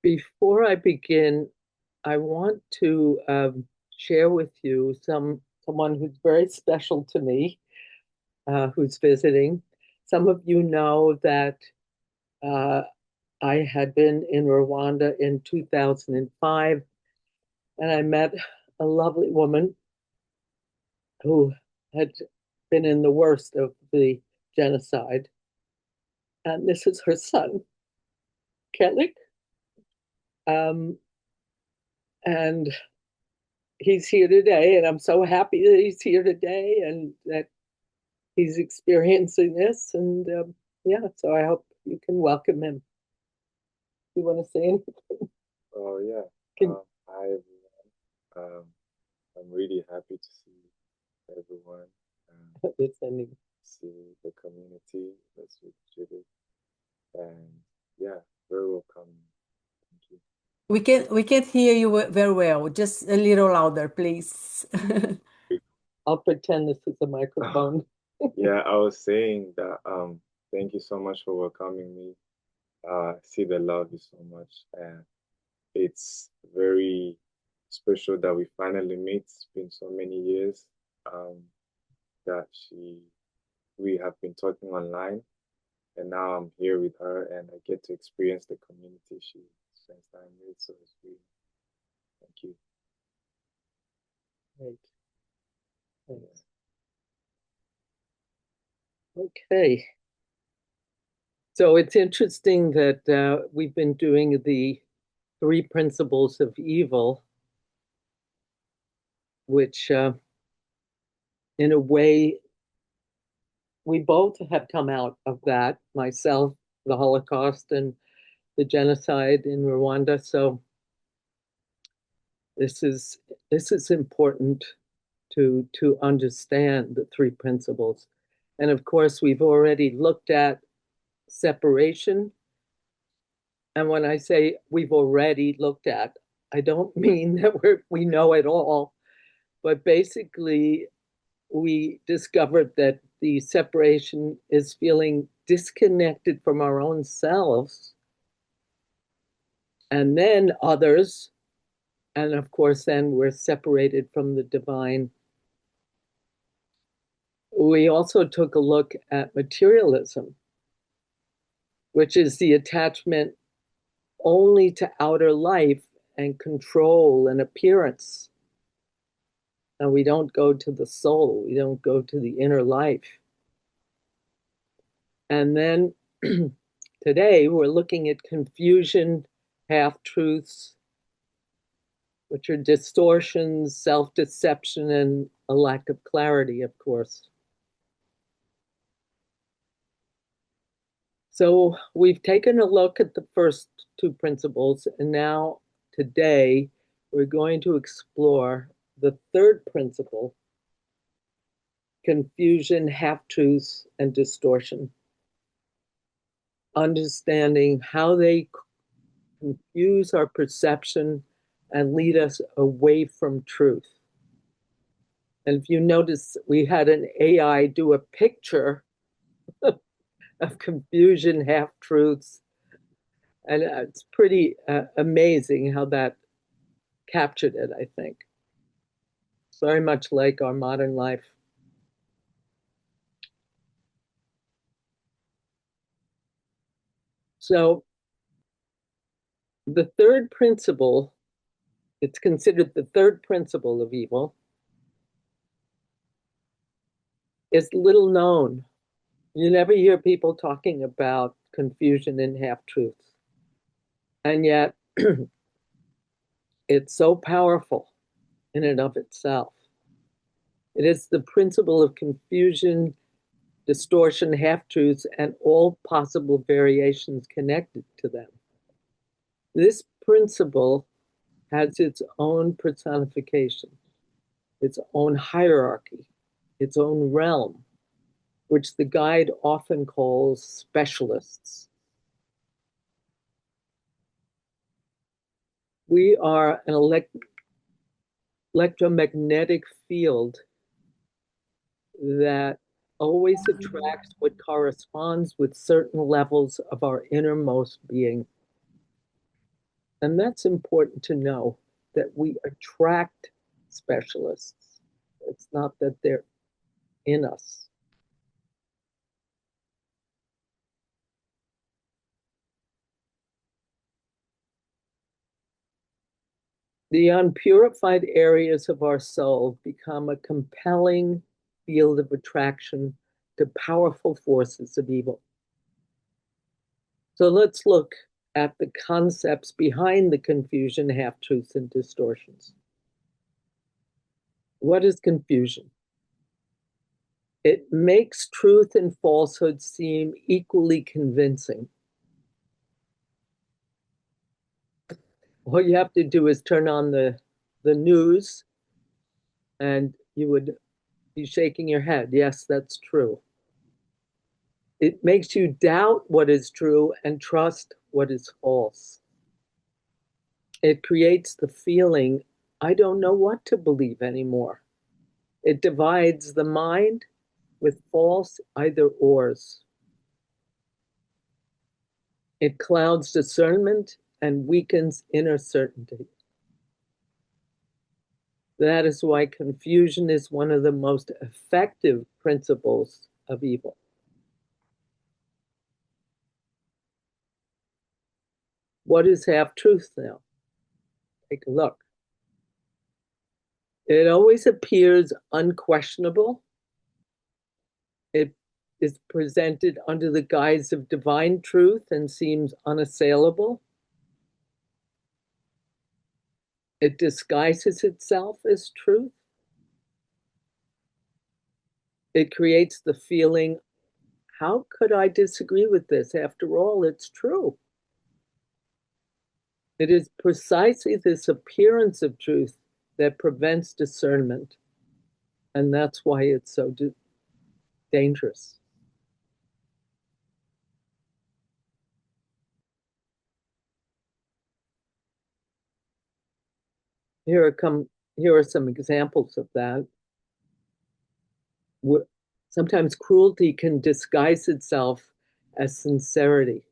Before I begin, I want to share with you someone who's very special to me, who's visiting. Some of you know that uh, I had been in Rwanda in 2005, and I met a lovely woman who had been in the worst of the genocide. And this is her son, Ketlik. Um, and he's here today, and I'm so happy that he's here today and that he's experiencing this. And yeah, so I hope you can welcome him. You want to say anything? Oh yeah. Can, Hi everyone. I'm really happy to see everyone. listening. See the community. That's with Judith. And yeah, very welcome. Thank you. We can't hear you very well. Just a little louder, please. I'll pretend this is a microphone. Yeah, I was saying that thank you so much for welcoming me. See the love you so much. And it's very special that we finally meet. It's been so many years that we have been talking online. And now I'm here with her and I get to experience the community she spends time with. So it's really, thank you. Great. Thanks. Okay. So it's interesting that we've been doing the three principles of evil, which in a way, we both have come out of that, myself, the Holocaust and the genocide in Rwanda. So this is important to understand the three principles. And of course, we've already looked at separation. And when I say we've already looked at, I don't mean that we know it all, but basically we discovered that the separation is feeling disconnected from our own selves and then others. And of course, then we're separated from the divine. We also took a look at materialism, which is the attachment only to outer life and control and appearance. And we don't go to the soul, we don't go to the inner life. And then today we're looking at confusion, half truths, which are distortions, self deception, and a lack of clarity, of course. So we've taken a look at the first two principles, and now today we're going to explore the third principle, confusion, half truths, and distortion. Understanding how they confuse our perception and lead us away from truth. And if you notice, we had an AI do a picture of confusion, half truths. And it's pretty amazing how that captured it, I think. It's very much like our modern life. So the third principle, it's considered the third principle of evil, is little known. You never hear people talking about confusion and half truths. And yet, it's so powerful in and of itself. It is the principle of confusion, distortion, half truths, and all possible variations connected to them. This principle has its own personification, its own hierarchy, its own realm, which the guide often calls specialists. We are an electromagnetic field that always attracts what corresponds with certain levels of our innermost being. And that's important to know, that we attract specialists. It's not that they're in us. The unpurified areas of our soul become a compelling field of attraction to powerful forces of evil. So let's look at the concepts behind the confusion, half-truths, and distortions. What is confusion? It makes truth and falsehood seem equally convincing. All you have to do is turn on the news and you would be shaking your head. Yes, that's true. It makes you doubt what is true and trust what is false. It creates the feeling, I don't know what to believe anymore. It divides the mind with false either-ors. It clouds discernment and weakens inner certainty. That is why confusion is one of the most effective principles of evil. What is half-truth now? Take a look. It always appears unquestionable. It is presented under the guise of divine truth and seems unassailable. It disguises itself as truth. It creates the feeling, how could I disagree with this? After all, it's true. It is precisely this appearance of truth that prevents discernment. And that's why it's so dangerous. Here are some examples of that. Sometimes cruelty can disguise itself as sincerity.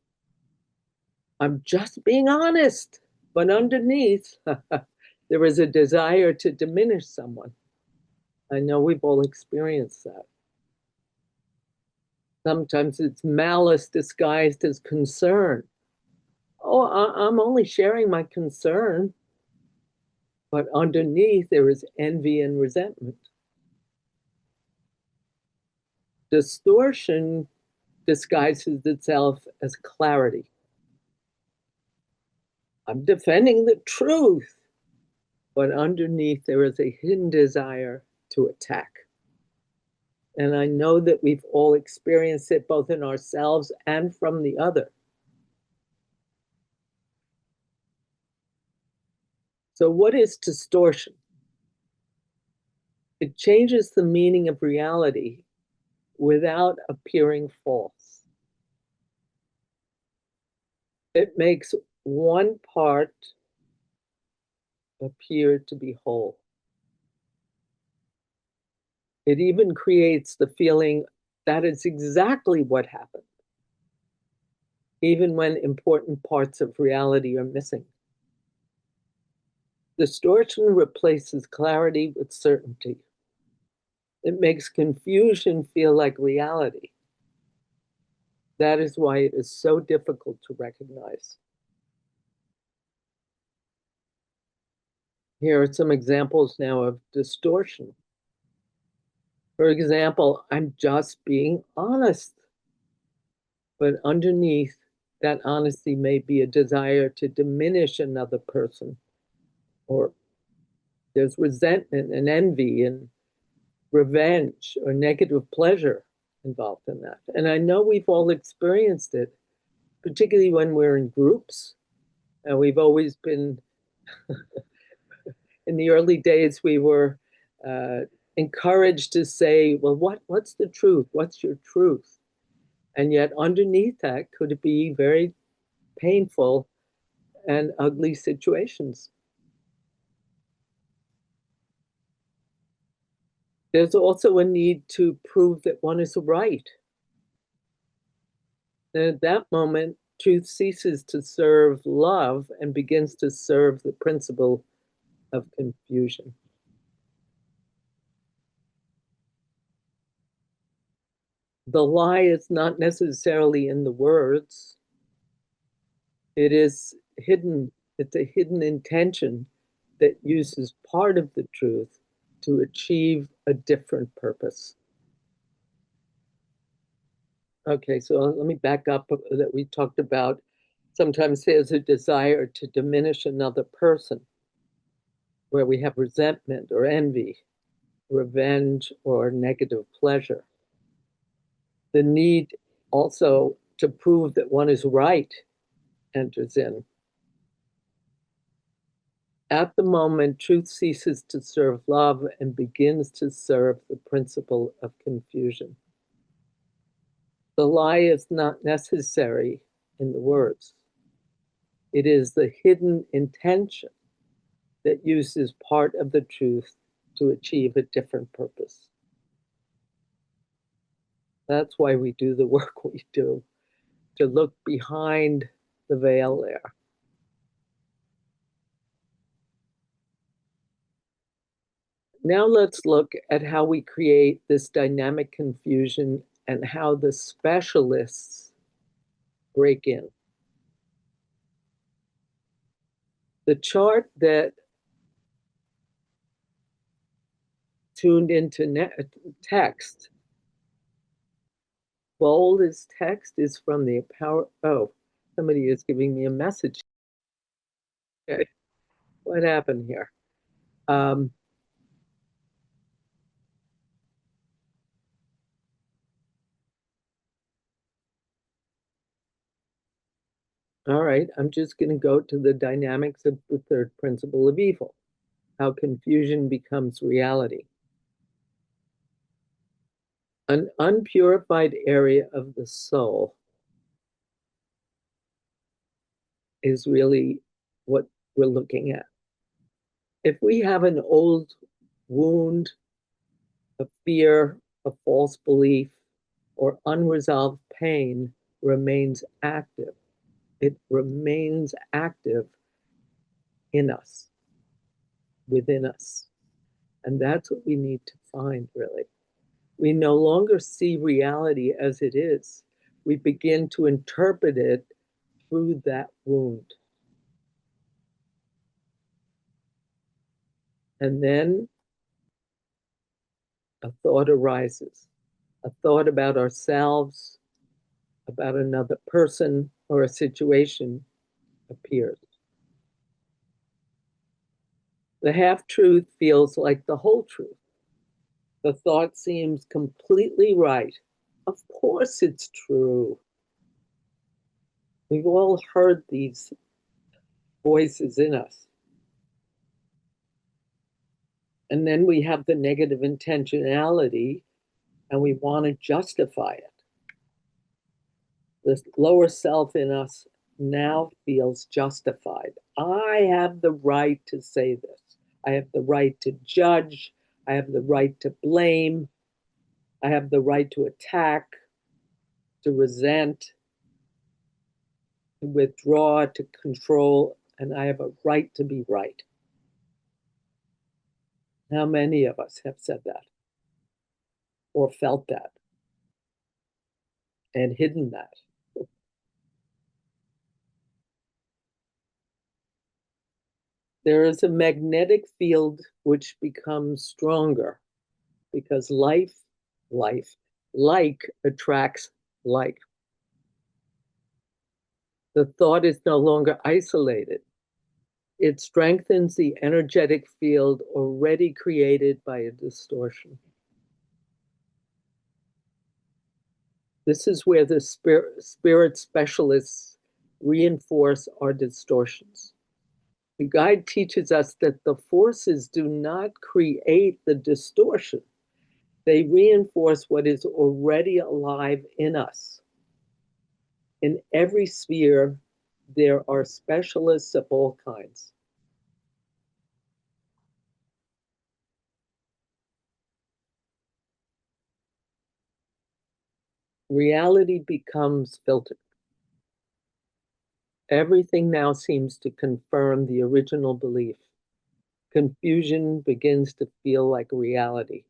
I'm just being honest, but underneath, there is a desire to diminish someone. I know we've all experienced that. Sometimes it's malice disguised as concern. Oh, I'm only sharing my concern, but underneath there is envy and resentment. Distortion disguises itself as clarity. I'm defending the truth, but underneath there is a hidden desire to attack. And I know that we've all experienced it both in ourselves and from the other. So what is distortion? It changes the meaning of reality without appearing false. It makes one part appear to be whole. It even creates the feeling that is exactly what happened, even when important parts of reality are missing. Distortion replaces clarity with certainty. It makes confusion feel like reality. That is why it is so difficult to recognize. Here are some examples now of distortion. For example, I'm just being honest. But underneath that honesty may be a desire to diminish another person, or there's resentment and envy and revenge or negative pleasure involved in that. And I know we've all experienced it, particularly when we're in groups. And we've always been, in the early days, we were encouraged to say, well, what's the truth? What's your truth? And yet underneath that could be very painful and ugly situations. There's also a need to prove that one is right. And at that moment, truth ceases to serve love and begins to serve the principle of confusion. The lie is not necessarily in the words. It is hidden. It's a hidden intention that uses part of the truth to achieve a different purpose. Okay, so let me back up that we talked about sometimes there's a desire to diminish another person where we have resentment or envy, revenge or negative pleasure. The need also to prove that one is right enters in. At the moment, truth ceases to serve love and begins to serve the principle of confusion. The lie is not necessary in the words. It is the hidden intention that uses part of the truth to achieve a different purpose. That's why we do the work we do, to look behind the veil there. Now let's look at how we create this dynamic confusion and how the specialists break in. The chart that tuned into text, bold as text, is from the power. Oh, somebody is giving me a message. Okay, what happened here? All right, I'm just going to go to the dynamics of the third principle of evil, how confusion becomes reality. An unpurified area of the soul is really what we're looking at. If we have an old wound, a fear, a false belief, or unresolved pain remains active, it remains active in us, within us. And that's what we need to find, really. We no longer see reality as it is. We begin to interpret it through that wound. And then a thought arises, a thought about ourselves, about another person, or a situation appears. The half-truth feels like the whole truth. The thought seems completely right. Of course it's true. We've all heard these voices in us. And then we have the negative intentionality and we want to justify it. The lower self in us now feels justified. I have the right to say this. I have the right to judge. I have the right to blame. I have the right to attack, to resent, to withdraw, to control, and I have a right to be right. How many of us have said that or felt that and hidden that? There is a magnetic field which becomes stronger because like attracts like. The thought is no longer isolated. It strengthens the energetic field already created by a distortion. This is where the spirit specialists reinforce our distortions. The guide teaches us that the forces do not create the distortion. They reinforce what is already alive in us. In every sphere, there are specialists of all kinds. Reality becomes filtered. Everything now seems to confirm the original belief. Confusion begins to feel like reality.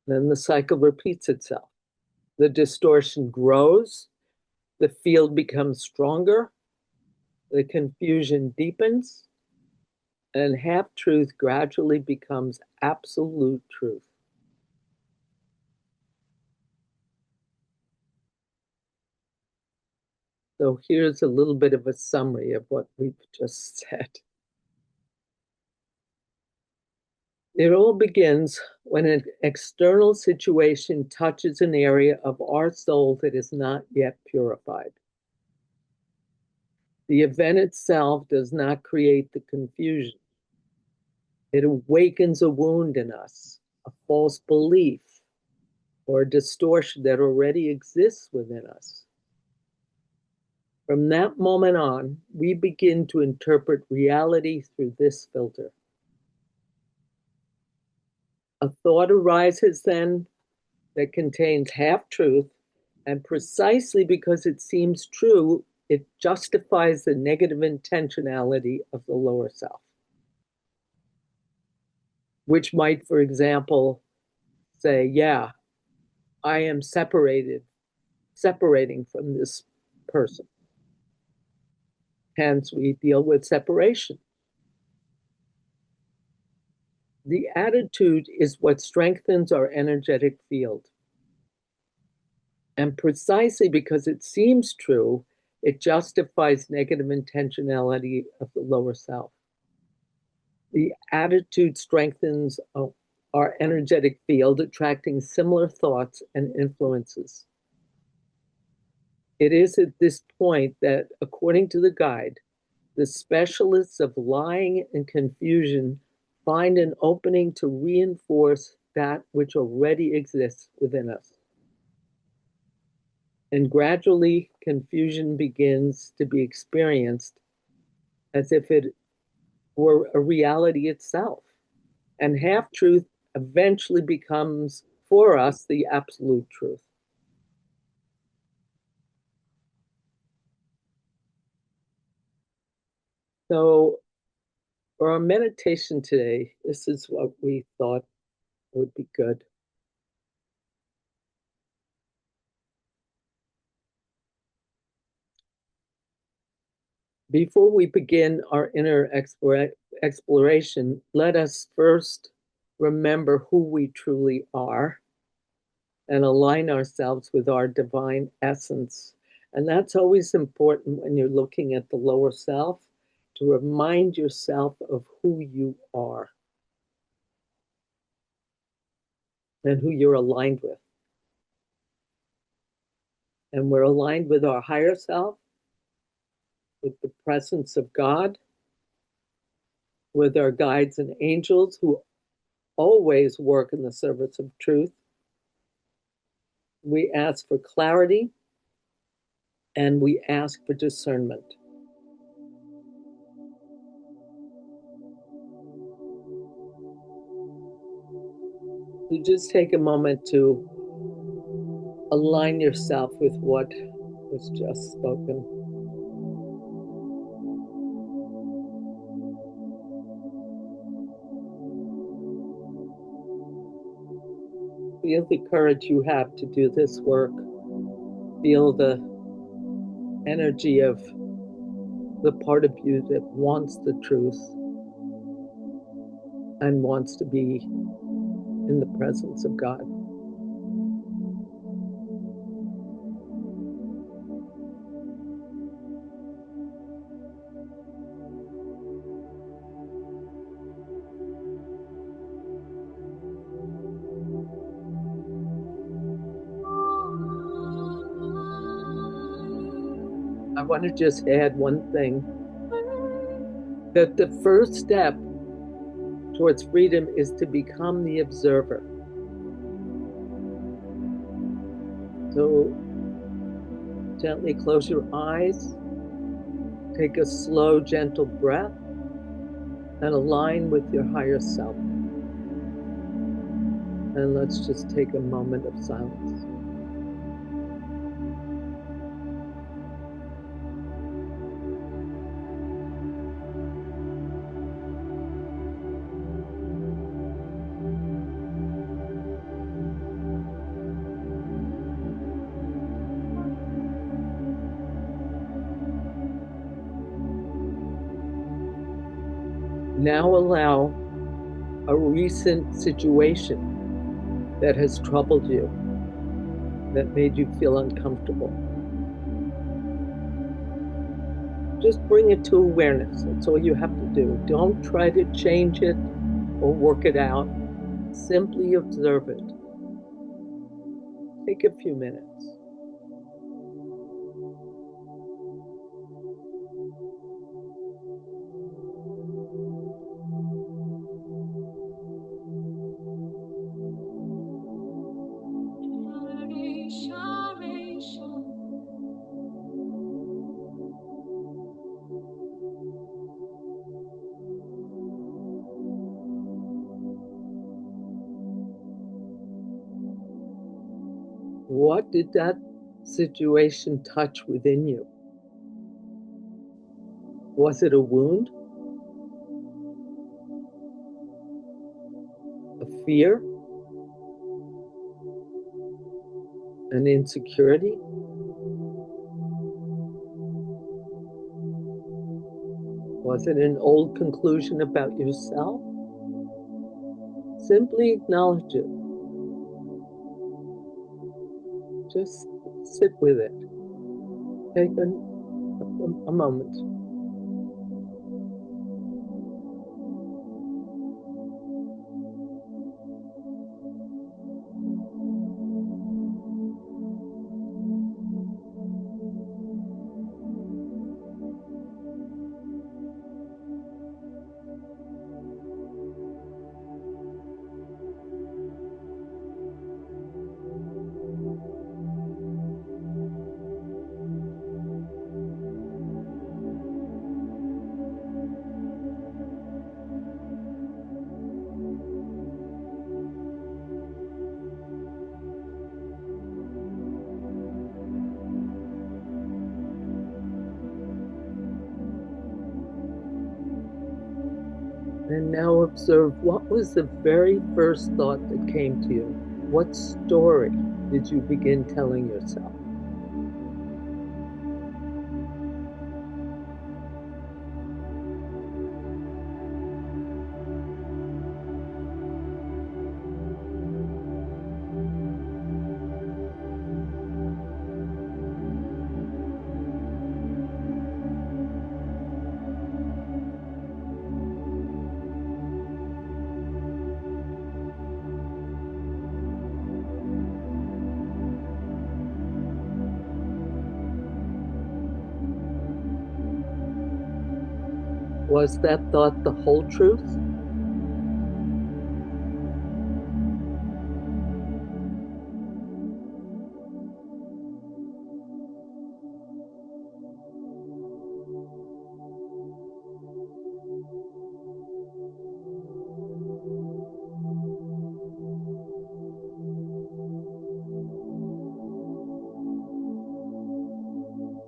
Then the cycle repeats itself. The distortion grows, the field becomes stronger, the confusion deepens, and half-truth gradually becomes absolute truth. So here's a little bit of a summary of what we've just said. It all begins when an external situation touches an area of our soul that is not yet purified. The event itself does not create the confusion. It awakens a wound in us, a false belief, or a distortion that already exists within us. From that moment on, we begin to interpret reality through this filter. A thought arises then that contains half-truth, and precisely because it seems true, it justifies the negative intentionality of the lower self, which might, for example, say, yeah, I am separating from this person. Hence, we deal with separation. The attitude is what strengthens our energetic field. And precisely because it seems true, it justifies negative intentionality of the lower self. The attitude strengthens our energetic field, attracting similar thoughts and influences. It is at this point that, according to the guide, the specialists of lying and confusion find an opening to reinforce that which already exists within us. And gradually, confusion begins to be experienced as if it were a reality itself. And half-truth eventually becomes, for us, the absolute truth. So for our meditation today, this is what we thought would be good. Before we begin our inner exploration, let us first remember who we truly are and align ourselves with our divine essence. And that's always important when you're looking at the lower self, to remind yourself of who you are and who you're aligned with. And we're aligned with our higher self, with the presence of God, with our guides and angels who always work in the service of truth. We ask for clarity and we ask for discernment. So just take a moment to align yourself with what was just spoken. Feel the courage you have to do this work. Feel the energy of the part of you that wants the truth and wants to be in the presence of God. I want to just add one thing, that the first step towards freedom is to become the observer. So gently close your eyes, take a slow, gentle breath, and align with your higher self. And let's just take a moment of silence. Now allow a recent situation that has troubled you, that made you feel uncomfortable. Just bring it to awareness. That's all you have to do. Don't try to change it or work it out. Simply observe it. Take a few minutes. What did that situation touch within you? Was it a wound? A fear? An insecurity? Was it an old conclusion about yourself? Simply acknowledge it. Just sit with it. Take a moment. And now observe, what was the very first thought that came to you? What story did you begin telling yourself? Was that thought the whole truth?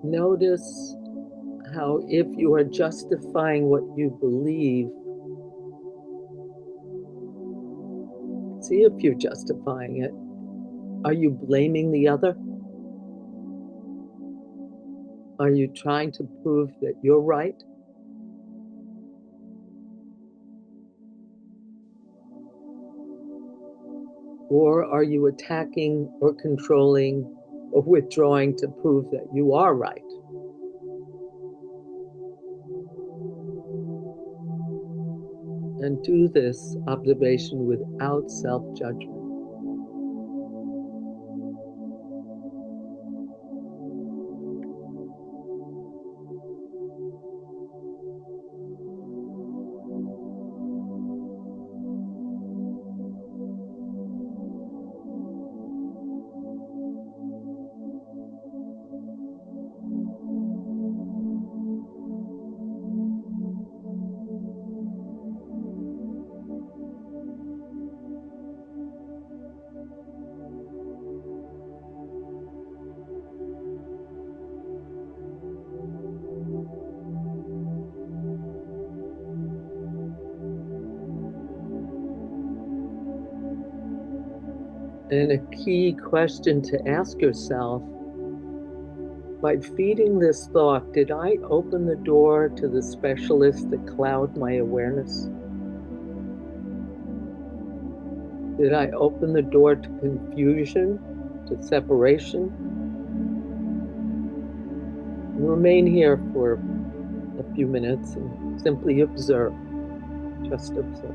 Notice how if you are justifying what you believe, see if you're justifying it. Are you blaming the other? Are you trying to prove that you're right? Or are you attacking or controlling or withdrawing to prove that you are right? And do this observation without self-judgment. And a key question to ask yourself By feeding this thought, did I open the door to the specialists that cloud my awareness? Did I open the door to confusion, to separation? Remain here for a few minutes and simply observe, just observe.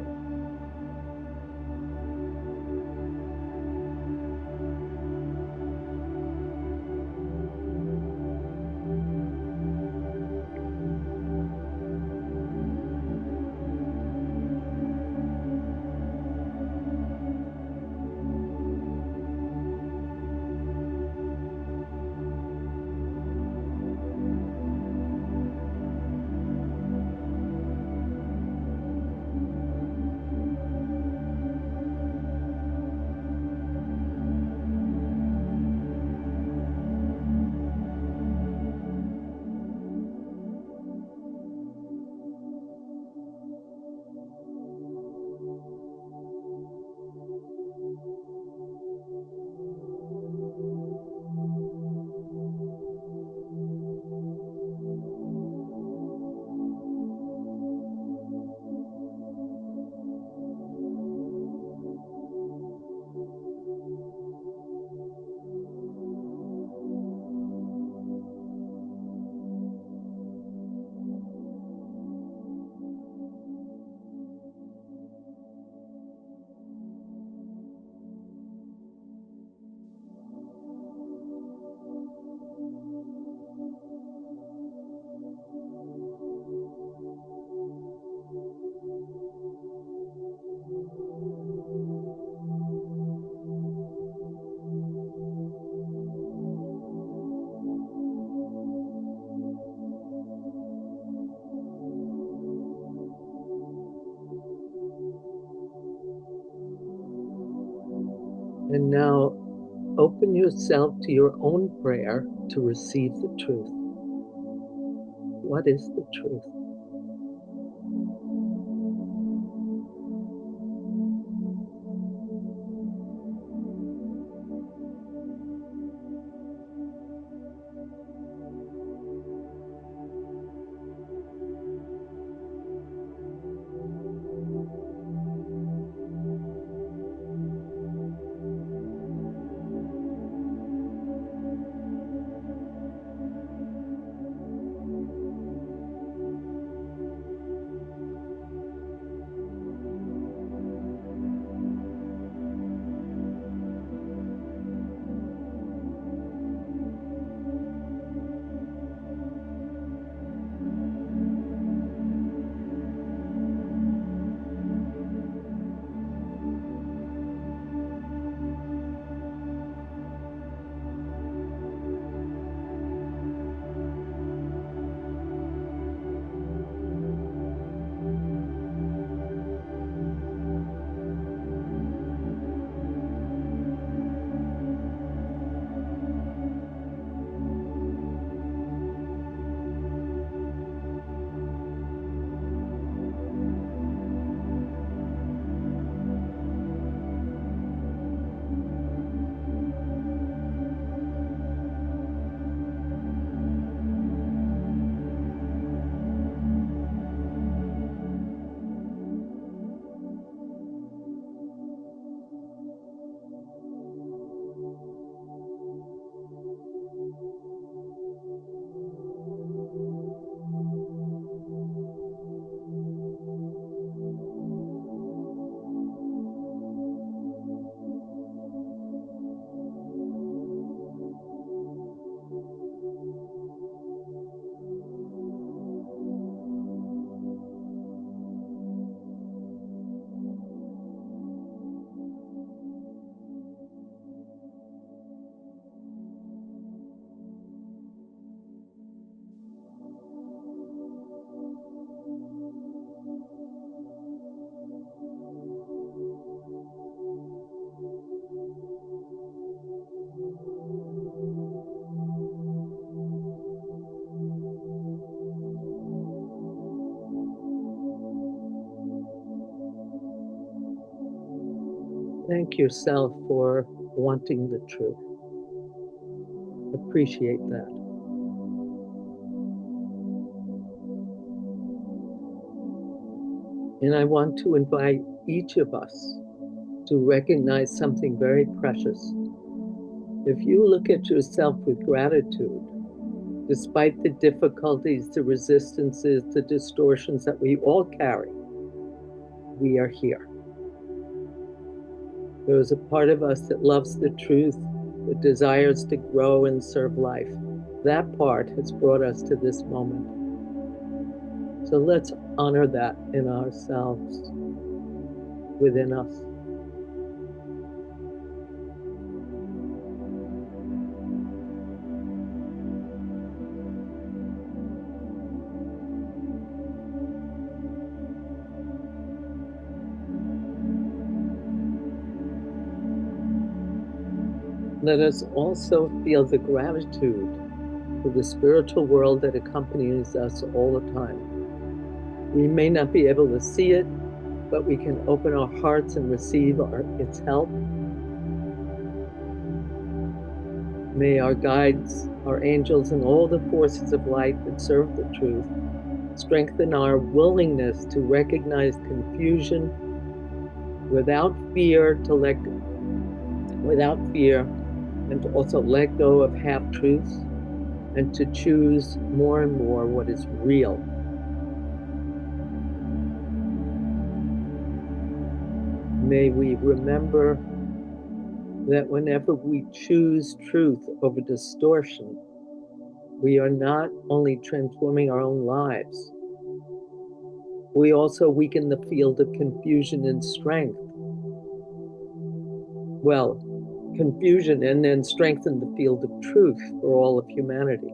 And now open yourself to your own prayer to receive the truth. What is the truth? Thank yourself for wanting the truth. Appreciate that. And I want to invite each of us to recognize something very precious. If you look at yourself with gratitude, despite the difficulties, the resistances, the distortions that we all carry, we are here. There is a part of us that loves the truth, that desires to grow and serve life. That part has brought us to this moment. So let's honor that in ourselves, within us. Let us also feel the gratitude for the spiritual world that accompanies us all the time. We may not be able to see it, but we can open our hearts and receive its help. May our guides, our angels, and all the forces of light that serve the truth strengthen our willingness to recognize confusion without fear, and to also let go of half-truths and to choose more and more what is real. May we remember that whenever we choose truth over distortion, we are not only transforming our own lives, we also weaken the field of confusion and strength. Well, confusion and then strengthen the field of truth for all of humanity.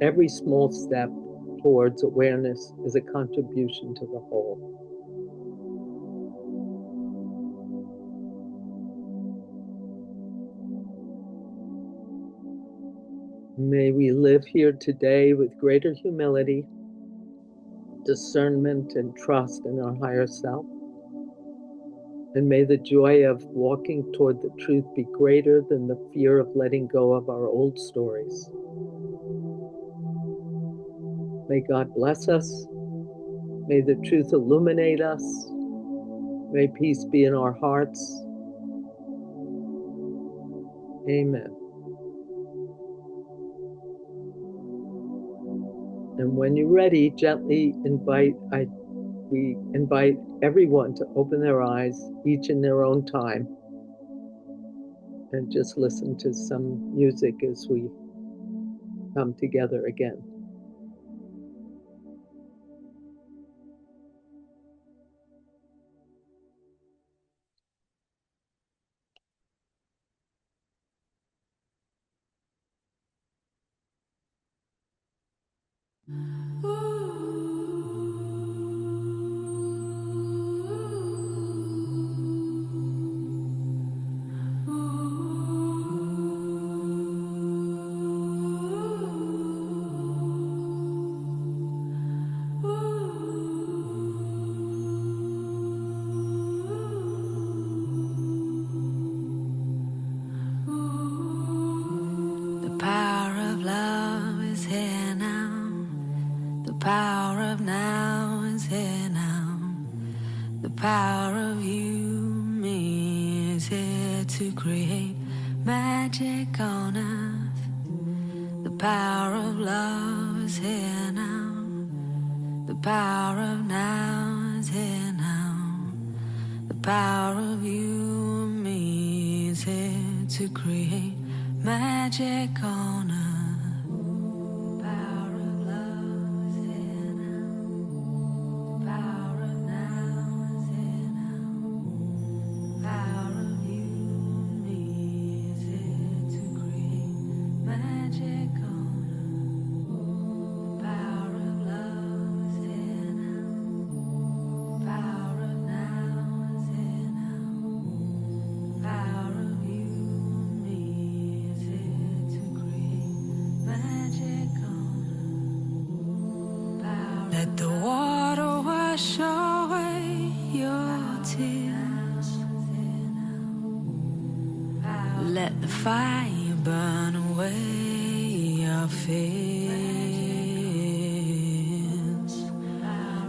Every small step towards awareness is a contribution to the whole. May we live here today with greater humility, discernment, and trust in our higher self. And may the joy of walking toward the truth be greater than the fear of letting go of our old stories. May God bless us. May the truth illuminate us. May peace be in our hearts. Amen. And when you're ready, gently we invite everyone to open their eyes, each in their own time, and just listen to some music as we come together again.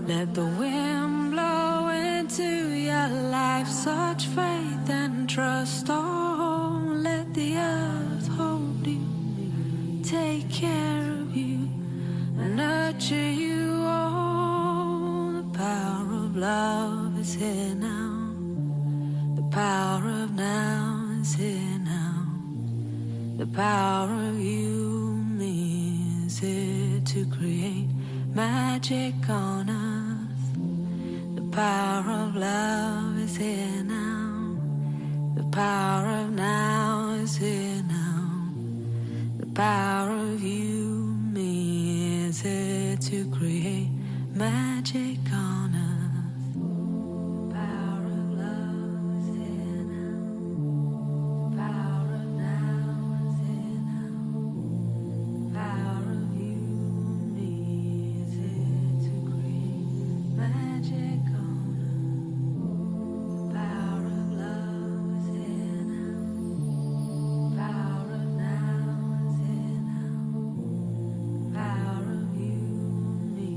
Let the wind blow such faith and trust. Oh, let the earth hold you, take care of you, and nurture you. Oh, the power of love is here now. The power of now is here now. The power of you, me, is here to create magic on earth. The power of love is here now. The power of now is here now. The power of you, me, is here to create magic on earth. The power of love is here now. The power of now is here now. The power of you, me, is here to create magic on earth. The power of love is here now. The power of now is here now. The power of you, me,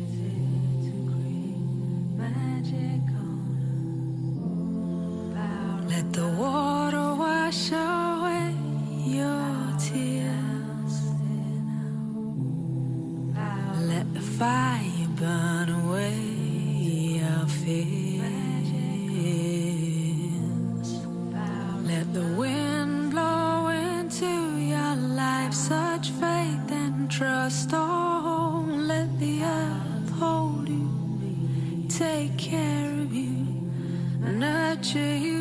is here to create magic on earth. Let the water wash away your tears. Let the fire burn away your fears. Let the wind blow into your life such faith and trust. Oh, let the earth hold you, take care of you, and nurture you.